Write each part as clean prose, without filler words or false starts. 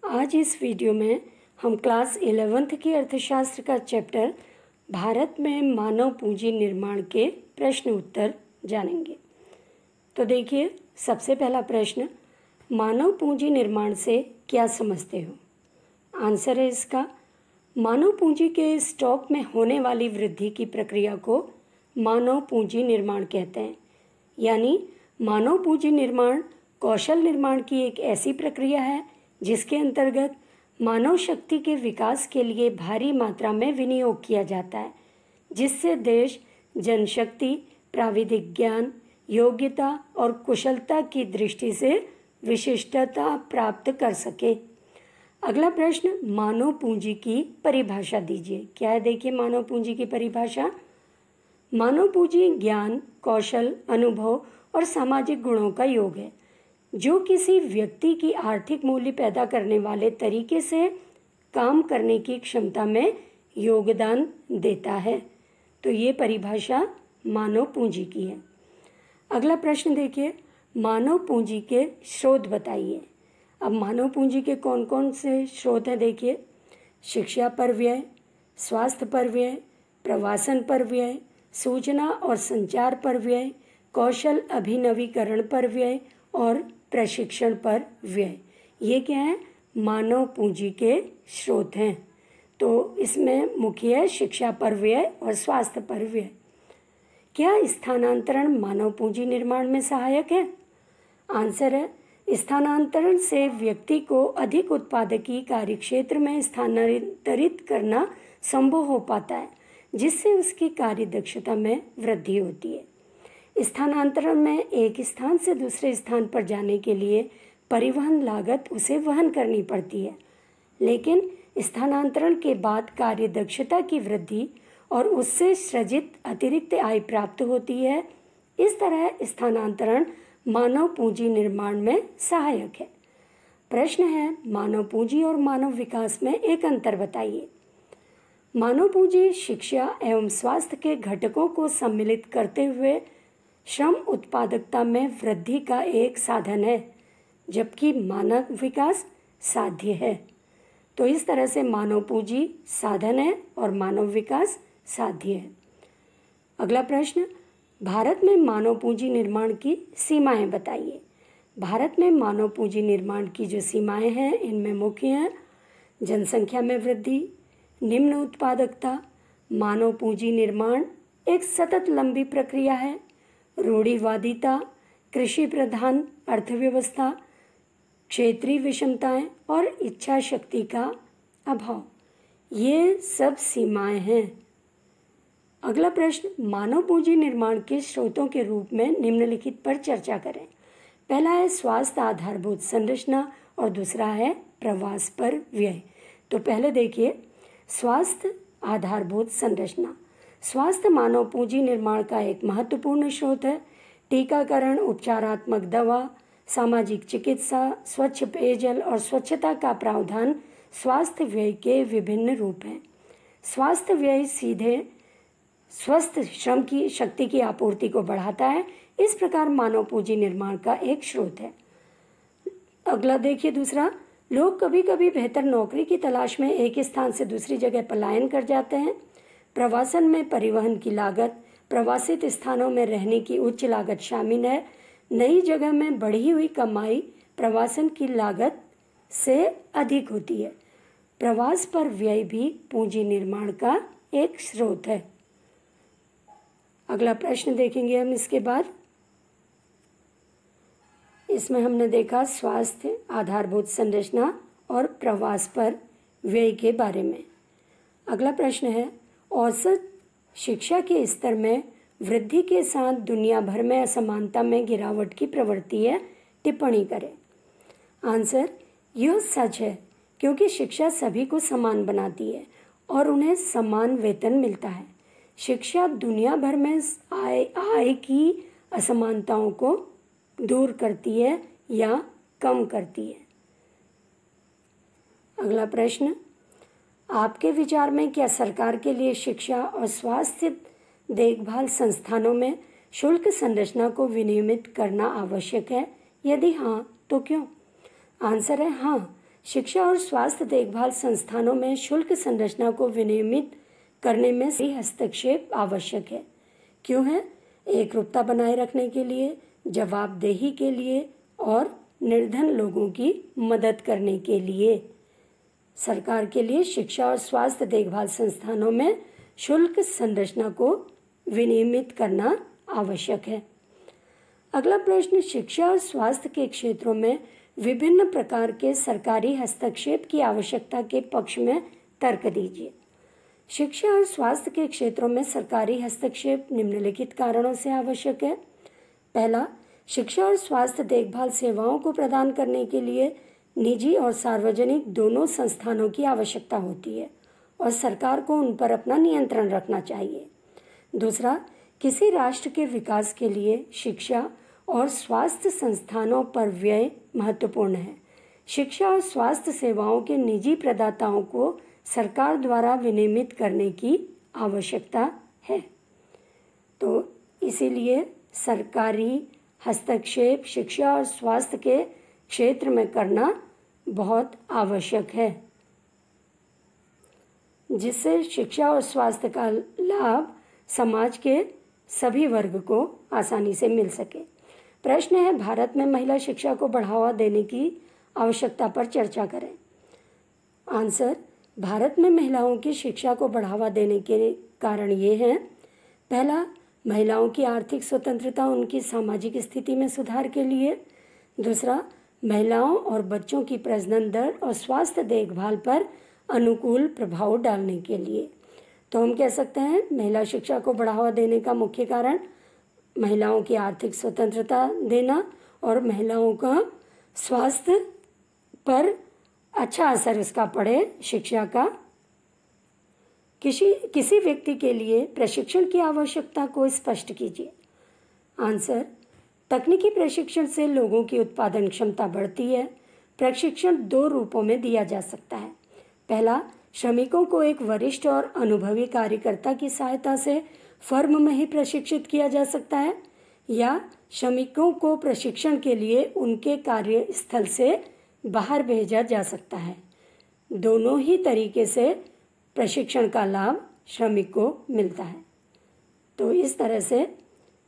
आज इस वीडियो में हम क्लास 11th की अर्थशास्त्र का चैप्टर भारत में मानव पूंजी निर्माण के प्रश्न उत्तर जानेंगे। तो देखिए, सबसे पहला प्रश्न, मानव पूंजी निर्माण से क्या समझते हो? आंसर है इसका, मानव पूंजी के स्टॉक में होने वाली वृद्धि की प्रक्रिया को मानव पूंजी निर्माण कहते हैं। यानी मानव पूंजी निर्माण कौशल निर्माण की एक ऐसी प्रक्रिया है जिसके अंतर्गत मानव शक्ति के विकास के लिए भारी मात्रा में विनियोग किया जाता है, जिससे देश जनशक्ति, प्राविधिक ज्ञान, योग्यता और कुशलता की दृष्टि से विशिष्टता प्राप्त कर सके। अगला प्रश्न, मानव पूंजी की परिभाषा दीजिए। क्या है? देखिए, मानव पूंजी की परिभाषा, मानव पूंजी ज्ञान, कौशल, अनुभव और सामाजिक गुणों का योग है जो किसी व्यक्ति की आर्थिक मूल्य पैदा करने वाले तरीके से काम करने की क्षमता में योगदान देता है। तो ये परिभाषा मानव पूंजी की है। अगला प्रश्न देखिए, मानव पूंजी के स्रोत बताइए। अब मानव पूंजी के कौन कौन से स्रोत हैं? देखिए, शिक्षा पर व्यय, स्वास्थ्य पर व्यय, प्रवासन पर व्यय, सूचना और संचार पर व्यय, कौशल अभिनवीकरण पर व्यय और प्रशिक्षण पर व्यय। ये क्या है? मानव पूंजी के स्रोत हैं। तो इसमें मुख्य है शिक्षा पर व्यय और स्वास्थ्य पर व्यय। क्या स्थानांतरण मानव पूंजी निर्माण में सहायक है? आंसर है, स्थानांतरण से व्यक्ति को अधिक उत्पादकीय कार्यक्षेत्र में स्थानांतरित करना संभव हो पाता है, जिससे उसकी कार्य दक्षता में वृद्धि होती है। स्थानांतरण में एक स्थान से दूसरे स्थान पर जाने के लिए परिवहन लागत उसे वहन करनी पड़ती है, लेकिन स्थानांतरण के बाद कार्य दक्षता की वृद्धि और उससे सृजित अतिरिक्त आय प्राप्त होती है। इस तरह स्थानांतरण मानव पूंजी निर्माण में सहायक है। प्रश्न है, मानव पूंजी और मानव विकास में एक अंतर बताइए। मानव पूंजी शिक्षा एवं स्वास्थ्य के घटकों को सम्मिलित करते हुए श्रम उत्पादकता में वृद्धि का एक साधन है, जबकि मानव विकास साध्य है। तो इस तरह से मानव पूंजी साधन है और मानव विकास साध्य है। अगला प्रश्न, भारत में मानव पूंजी निर्माण की सीमाएं बताइए। भारत में मानव पूंजी निर्माण की जो सीमाएं हैं, इनमें मुख्य हैं जनसंख्या में वृद्धि, निम्न उत्पादकता। मानव पूंजी निर्माण एक सतत लंबी प्रक्रिया है। रूढ़िवादिता, कृषि प्रधान अर्थव्यवस्था, क्षेत्रीय विषमताएं और इच्छा शक्ति का अभाव, ये सब सीमाएं हैं। अगला प्रश्न, मानव पूंजी निर्माण के स्रोतों के रूप में निम्नलिखित पर चर्चा करें। पहला है स्वास्थ्य आधारभूत संरचना और दूसरा है प्रवास पर व्यय। तो पहले देखिए, स्वास्थ्य आधारभूत संरचना। स्वास्थ्य मानव पूंजी निर्माण का एक महत्वपूर्ण स्रोत है। टीकाकरण, उपचारात्मक दवा, सामाजिक चिकित्सा, स्वच्छ पेयजल और स्वच्छता का प्रावधान स्वास्थ्य व्यय के विभिन्न रूप हैं। स्वास्थ्य व्यय सीधे स्वस्थ श्रम की शक्ति की आपूर्ति को बढ़ाता है, इस प्रकार मानव पूंजी निर्माण का एक स्रोत है। अगला देखिए, दूसरा, लोग कभी कभी बेहतर नौकरी की तलाश में एक स्थान से दूसरी जगह पलायन कर जाते हैं। प्रवासन में परिवहन की लागत, प्रवासित स्थानों में रहने की उच्च लागत शामिल है। नई जगह में बढ़ी हुई कमाई प्रवासन की लागत से अधिक होती है। प्रवास पर व्यय भी पूंजी निर्माण का एक स्रोत है। अगला प्रश्न देखेंगे हम इसके बाद। इसमें हमने देखा स्वास्थ्य आधारभूत संरचना और प्रवास पर व्यय के बारे में। अगला प्रश्न है, औसत शिक्षा के स्तर में वृद्धि के साथ दुनिया भर में असमानता में गिरावट की प्रवृत्ति है, टिप्पणी करें। आंसर, यह सच है क्योंकि शिक्षा सभी को समान बनाती है और उन्हें समान वेतन मिलता है। शिक्षा दुनिया भर में आय की असमानताओं को दूर करती है या कम करती है। अगला प्रश्न, आपके विचार में क्या सरकार के लिए शिक्षा और स्वास्थ्य देखभाल संस्थानों में शुल्क संरचना को विनियमित करना आवश्यक है? यदि हाँ, तो क्यों? आंसर है हाँ, शिक्षा और स्वास्थ्य देखभाल संस्थानों में शुल्क संरचना को विनियमित करने में सही हस्तक्षेप आवश्यक है। क्यों है? एकरूपता बनाए रखने के लिए, जवाबदेही के लिए और निर्धन लोगों की मदद करने के लिए। सरकार के लिए शिक्षा और स्वास्थ्य देखभाल संस्थानों में शुल्क संरचना को विनियमित करना आवश्यक है। अगला प्रश्न, शिक्षा और स्वास्थ्य के क्षेत्रों में विभिन्न प्रकार के सरकारी हस्तक्षेप की आवश्यकता के पक्ष में तर्क दीजिए। शिक्षा और स्वास्थ्य के क्षेत्रों में सरकारी हस्तक्षेप निम्नलिखित कारणों से आवश्यक है। पहला, शिक्षा और स्वास्थ्य देखभाल सेवाओं को प्रदान करने के लिए निजी और सार्वजनिक दोनों संस्थानों की आवश्यकता होती है और सरकार को उन पर अपना नियंत्रण रखना चाहिए। दूसरा, किसी राष्ट्र के विकास के लिए शिक्षा और स्वास्थ्य संस्थानों पर व्यय महत्वपूर्ण है। शिक्षा और स्वास्थ्य सेवाओं के निजी प्रदाताओं को सरकार द्वारा विनियमित करने की आवश्यकता है। तो इसीलिए सरकारी हस्तक्षेप शिक्षा और स्वास्थ्य के क्षेत्र में करना बहुत आवश्यक है, जिससे शिक्षा और स्वास्थ्य का लाभ समाज के सभी वर्ग को आसानी से मिल सके। प्रश्न है, भारत में महिला शिक्षा को बढ़ावा देने की आवश्यकता पर चर्चा करें। आंसर, भारत में महिलाओं की शिक्षा को बढ़ावा देने के कारण ये हैं। पहला, महिलाओं की आर्थिक स्वतंत्रता उनकी सामाजिक स्थिति में सुधार के लिए। दूसरा, महिलाओं और बच्चों की प्रजनन दर और स्वास्थ्य देखभाल पर अनुकूल प्रभाव डालने के लिए। तो हम कह सकते हैं महिला शिक्षा को बढ़ावा देने का मुख्य कारण महिलाओं की आर्थिक स्वतंत्रता देना और महिलाओं का स्वास्थ्य पर अच्छा असर उसका पड़े शिक्षा का। किसी व्यक्ति के लिए प्रशिक्षण की आवश्यकता को स्पष्ट कीजिए। आंसर, तकनीकी प्रशिक्षण से लोगों की उत्पादन क्षमता बढ़ती है। प्रशिक्षण दो रूपों में दिया जा सकता है। पहला, श्रमिकों को एक वरिष्ठ और अनुभवी कार्यकर्ता की सहायता से फर्म में ही प्रशिक्षित किया जा सकता है, या श्रमिकों को प्रशिक्षण के लिए उनके कार्यस्थल से बाहर भेजा जा सकता है। दोनों ही तरीके से प्रशिक्षण का लाभ श्रमिक को मिलता है। तो इस तरह से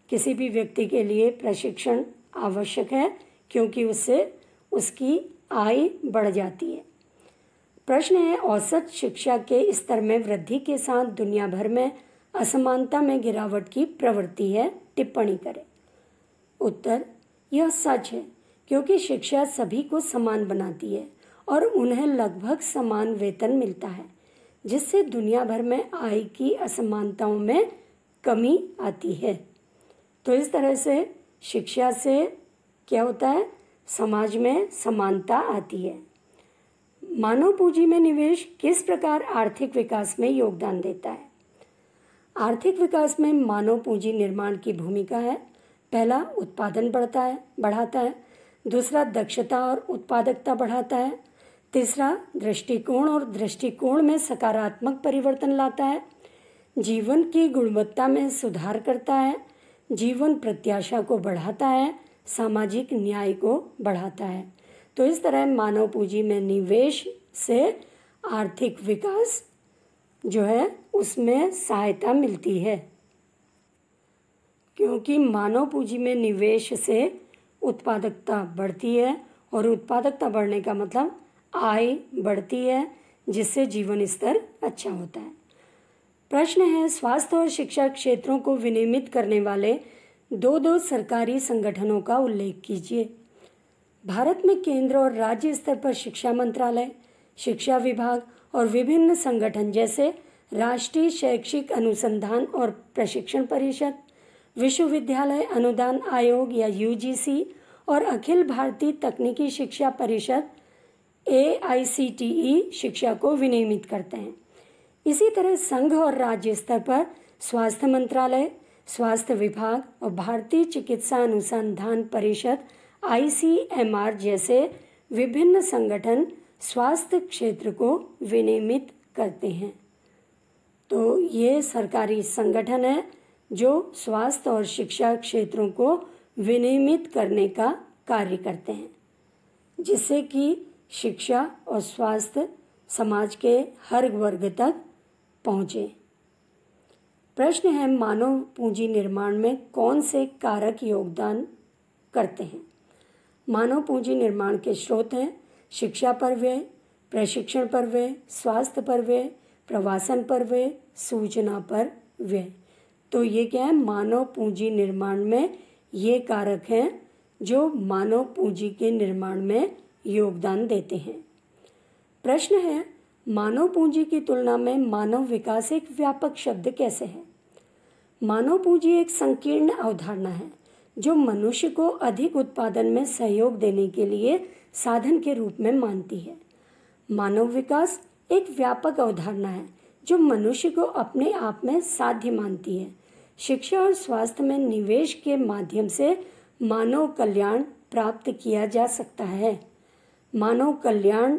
किसी भी व्यक्ति के लिए प्रशिक्षण आवश्यक है, क्योंकि उससे उसकी आय बढ़ जाती है। प्रश्न है, औसत शिक्षा के स्तर में वृद्धि के साथ दुनिया भर में असमानता में गिरावट की प्रवृत्ति है, टिप्पणी करें। उत्तर, यह सच है, क्योंकि शिक्षा सभी को समान बनाती है और उन्हें लगभग समान वेतन मिलता है, जिससे दुनिया भर में आय की असमानताओं में कमी आती है। तो इस तरह से शिक्षा से क्या होता है, समाज में समानता आती है। मानव पूंजी में निवेश किस प्रकार आर्थिक विकास में योगदान देता है? आर्थिक विकास में मानव पूंजी निर्माण की भूमिका है। पहला, उत्पादन बढ़ाता है। दूसरा, दक्षता और उत्पादकता बढ़ाता है। तीसरा, दृष्टिकोण और दृष्टिकोण में सकारात्मक परिवर्तन लाता है। जीवन की गुणवत्ता में सुधार करता है। जीवन प्रत्याशा को बढ़ाता है। सामाजिक न्याय को बढ़ाता है। तो इस तरह मानव पूंजी में निवेश से आर्थिक विकास जो है उसमें सहायता मिलती है, क्योंकि मानव पूंजी में निवेश से उत्पादकता बढ़ती है और उत्पादकता बढ़ने का मतलब आय बढ़ती है, जिससे जीवन स्तर अच्छा होता है। प्रश्न है, स्वास्थ्य और शिक्षा क्षेत्रों को विनियमित करने वाले दो सरकारी संगठनों का उल्लेख कीजिए। भारत में केंद्र और राज्य स्तर पर शिक्षा मंत्रालय, शिक्षा विभाग और विभिन्न संगठन जैसे राष्ट्रीय शैक्षिक अनुसंधान और प्रशिक्षण परिषद, विश्वविद्यालय अनुदान आयोग या यूजीसी और अखिल भारतीय तकनीकी शिक्षा परिषद AICTE शिक्षा को विनियमित करते हैं। इसी तरह संघ और राज्य स्तर पर स्वास्थ्य मंत्रालय, स्वास्थ्य विभाग और भारतीय चिकित्सा अनुसंधान परिषद ICMR जैसे विभिन्न संगठन स्वास्थ्य क्षेत्र को विनियमित करते हैं। तो ये सरकारी संगठन है जो स्वास्थ्य और शिक्षा क्षेत्रों को विनियमित करने का कार्य करते हैं, जिससे कि शिक्षा और स्वास्थ्य समाज के हर वर्ग तक पहुँचे। प्रश्न है, मानव पूंजी निर्माण में कौन से कारक योगदान करते हैं? मानव पूंजी निर्माण के स्रोत हैं शिक्षा पर व्यय, प्रशिक्षण पर व्यय, स्वास्थ्य पर व्यय, प्रवासन पर व्यय, सूचना पर व्यय। तो ये क्या है? मानव पूंजी निर्माण में ये कारक हैं जो मानव पूंजी के निर्माण में योगदान देते हैं। प्रश्न है, मानव पूंजी की तुलना में मानव विकास एक व्यापक शब्द कैसे है? मानव पूंजी एक संकीर्ण अवधारणा है जो मनुष्य को अधिक उत्पादन में सहयोग देने के लिए साधन के रूप में मानती है। मानव विकास एक व्यापक अवधारणा है जो मनुष्य को अपने आप में साध्य मानती है। शिक्षा और स्वास्थ्य में निवेश के माध्यम से मानव कल्याण प्राप्त किया जा सकता है। मानव कल्याण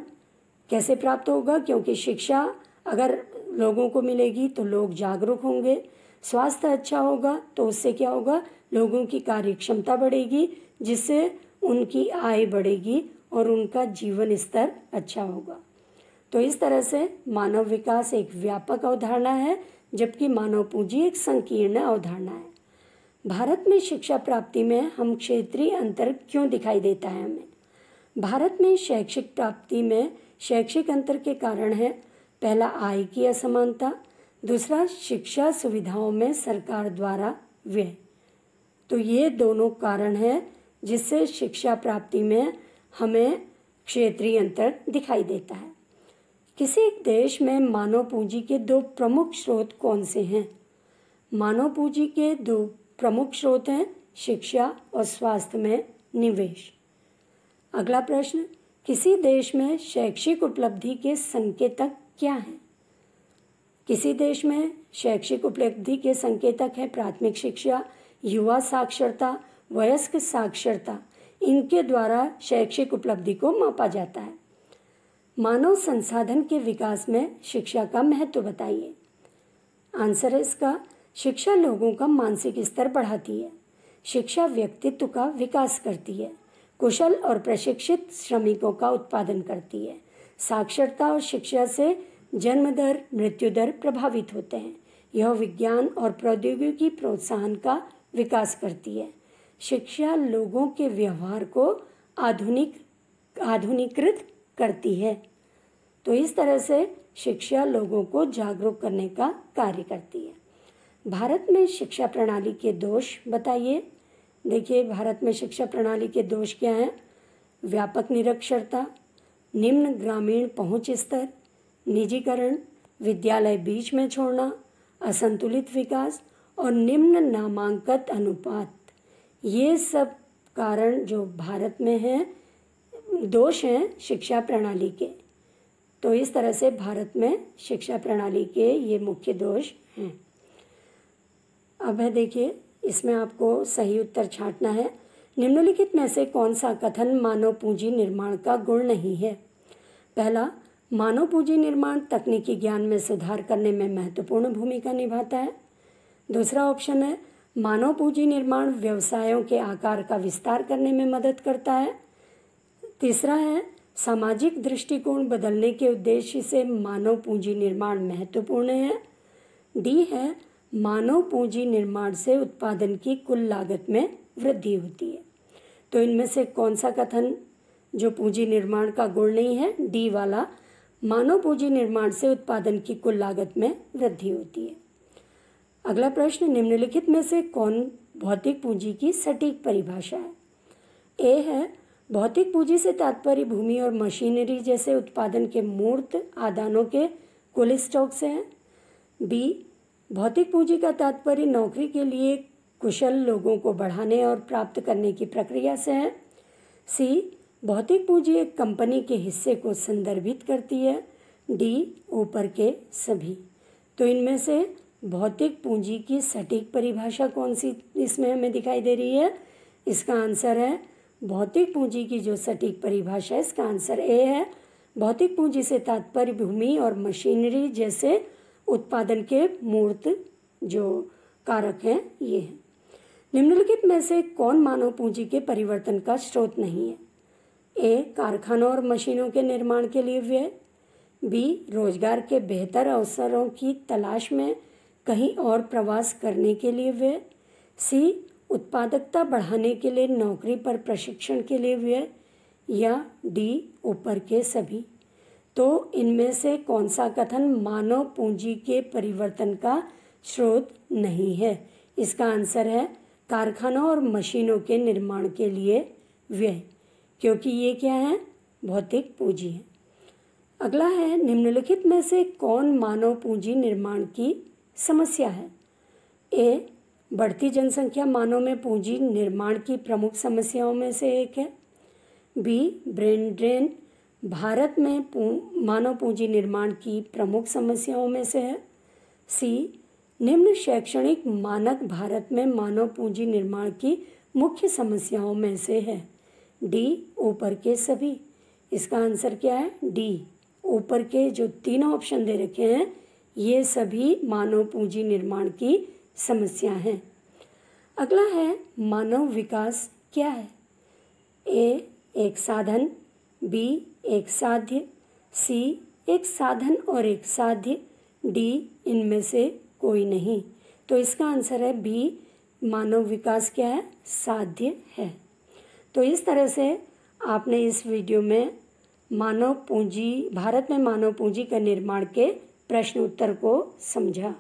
कैसे प्राप्त होगा? क्योंकि शिक्षा अगर लोगों को मिलेगी तो लोग जागरूक होंगे, स्वास्थ्य अच्छा होगा तो उससे क्या होगा? लोगों की कार्य क्षमता बढ़ेगी, जिससे उनकी आय बढ़ेगी और उनका जीवन स्तर अच्छा होगा। तो इस तरह से मानव विकास एक व्यापक अवधारणा है, जबकि मानव पूंजी एक संकीर्ण अवधारणा है। भारत में शिक्षा प्राप्ति में हम क्षेत्रीय अंतर क्यों दिखाई देता है हमें? भारत में शैक्षिक प्राप्ति में शैक्षिक अंतर के कारण है, पहला आय की असमानता, दूसरा शिक्षा सुविधाओं में सरकार द्वारा व्यय। तो ये दोनों कारण हैं जिससे शिक्षा प्राप्ति में हमें क्षेत्रीय अंतर दिखाई देता है। किसी एक देश में मानव पूंजी के दो प्रमुख स्रोत कौन से हैं? मानव पूंजी के दो प्रमुख स्रोत हैं शिक्षा और स्वास्थ्य में निवेश। अगला प्रश्न, किसी देश में शैक्षिक उपलब्धि के संकेतक क्या हैं? किसी देश में शैक्षिक उपलब्धि के संकेतक है प्राथमिक शिक्षा, युवा साक्षरता, वयस्क साक्षरता। इनके द्वारा शैक्षिक उपलब्धि को मापा जाता है। मानव संसाधन के विकास में शिक्षा का महत्व बताइए। आंसर है इसका, शिक्षा लोगों का मानसिक स्तर बढ़ाती है। शिक्षा व्यक्तित्व का विकास करती है, कुशल और प्रशिक्षित श्रमिकों का उत्पादन करती है। साक्षरता और शिक्षा से जन्म दर, मृत्यु दर प्रभावित होते हैं। यह विज्ञान और प्रौद्योगिकी प्रोत्साहन का विकास करती है। शिक्षा लोगों के व्यवहार को आधुनिकृत करती है। तो इस तरह से शिक्षा लोगों को जागरूक करने का कार्य करती है। भारत में शिक्षा प्रणाली के दोष बताइए। देखिए, भारत में शिक्षा प्रणाली के दोष क्या हैं? व्यापक निरक्षरता, निम्न ग्रामीण पहुंच स्तर, निजीकरण, विद्यालय बीच में छोड़ना, असंतुलित विकास और निम्न नामांकन अनुपात। ये सब कारण जो भारत में हैं, दोष हैं शिक्षा प्रणाली के। तो इस तरह से भारत में शिक्षा प्रणाली के ये मुख्य दोष हैं। अब है देखिए, इसमें आपको सही उत्तर छांटना है। निम्नलिखित में से कौन सा कथन मानव पूंजी निर्माण का गुण नहीं है? पहला, मानव पूंजी निर्माण तकनीकी ज्ञान में सुधार करने में महत्वपूर्ण भूमिका निभाता है। दूसरा ऑप्शन है, मानव पूंजी निर्माण व्यवसायों के आकार का विस्तार करने में मदद करता है। तीसरा है, सामाजिक दृष्टिकोण बदलने के उद्देश्य से मानव पूंजी निर्माण महत्वपूर्ण है। डी है, मानव पूंजी निर्माण से उत्पादन की कुल लागत में वृद्धि होती है। तो इनमें से कौन सा कथन जो पूंजी निर्माण का गुण नहीं है? डी वाला, मानव पूंजी निर्माण से उत्पादन की कुल लागत में वृद्धि होती है। अगला प्रश्न, निम्नलिखित में से कौन भौतिक पूंजी की सटीक परिभाषा है? ए है, भौतिक पूंजी से तात्पर्य भूमि और मशीनरी जैसे उत्पादन के मूर्त आदानों के कुल स्टॉक से है। बी, भौतिक पूंजी का तात्पर्य नौकरी के लिए कुशल लोगों को बढ़ाने और प्राप्त करने की प्रक्रिया से है। सी, भौतिक पूंजी एक कंपनी के हिस्से को संदर्भित करती है। डी, ऊपर के सभी। तो इनमें से भौतिक पूंजी की सटीक परिभाषा कौन सी इसमें हमें दिखाई दे रही है? इसका आंसर है, भौतिक पूंजी की जो सटीक परिभाषा है, इसका आंसर ए है। भौतिक पूंजी से तात्पर्य भूमि और मशीनरी जैसे उत्पादन के मूर्त जो कारक हैं ये हैं। निम्नलिखित में से कौन मानव पूंजी के परिवर्तन का स्रोत नहीं है? ए कारखानों और मशीनों के निर्माण के लिए व्यय, बी रोजगार के बेहतर अवसरों की तलाश में कहीं और प्रवास करने के लिए व्यय, सी उत्पादकता बढ़ाने के लिए नौकरी पर प्रशिक्षण के लिए व्यय, या डी ऊपर के सभी। तो इनमें से कौन सा कथन मानव पूंजी के परिवर्तन का स्रोत नहीं है? इसका आंसर है कारखानों और मशीनों के निर्माण के लिए व्यय, क्योंकि ये क्या है? भौतिक पूंजी है। अगला है, निम्नलिखित में से कौन मानव पूंजी निर्माण की समस्या है? ए बढ़ती जनसंख्या मानव में पूंजी निर्माण की प्रमुख समस्याओं में से एक है। बी ब्रेन ड्रेन भारत में मानव पूंजी निर्माण की प्रमुख समस्याओं में से है। सी निम्न शैक्षणिक मानक भारत में मानव पूंजी निर्माण की मुख्य समस्याओं में से है। डी ऊपर के सभी। इसका आंसर क्या है? डी ऊपर के जो तीनों ऑप्शन दे रखे हैं ये सभी मानव पूंजी निर्माण की समस्या हैं। अगला है, मानव विकास क्या है? ए एक साधन, बी एक साध्य, सी एक साधन और एक साध्य, डी इनमें से कोई नहीं। तो इसका आंसर है बी, मानव विकास क्या है? साध्य है। तो इस तरह से आपने इस वीडियो में मानव पूंजी, भारत में मानव पूंजी का निर्माण के प्रश्न उत्तर को समझा।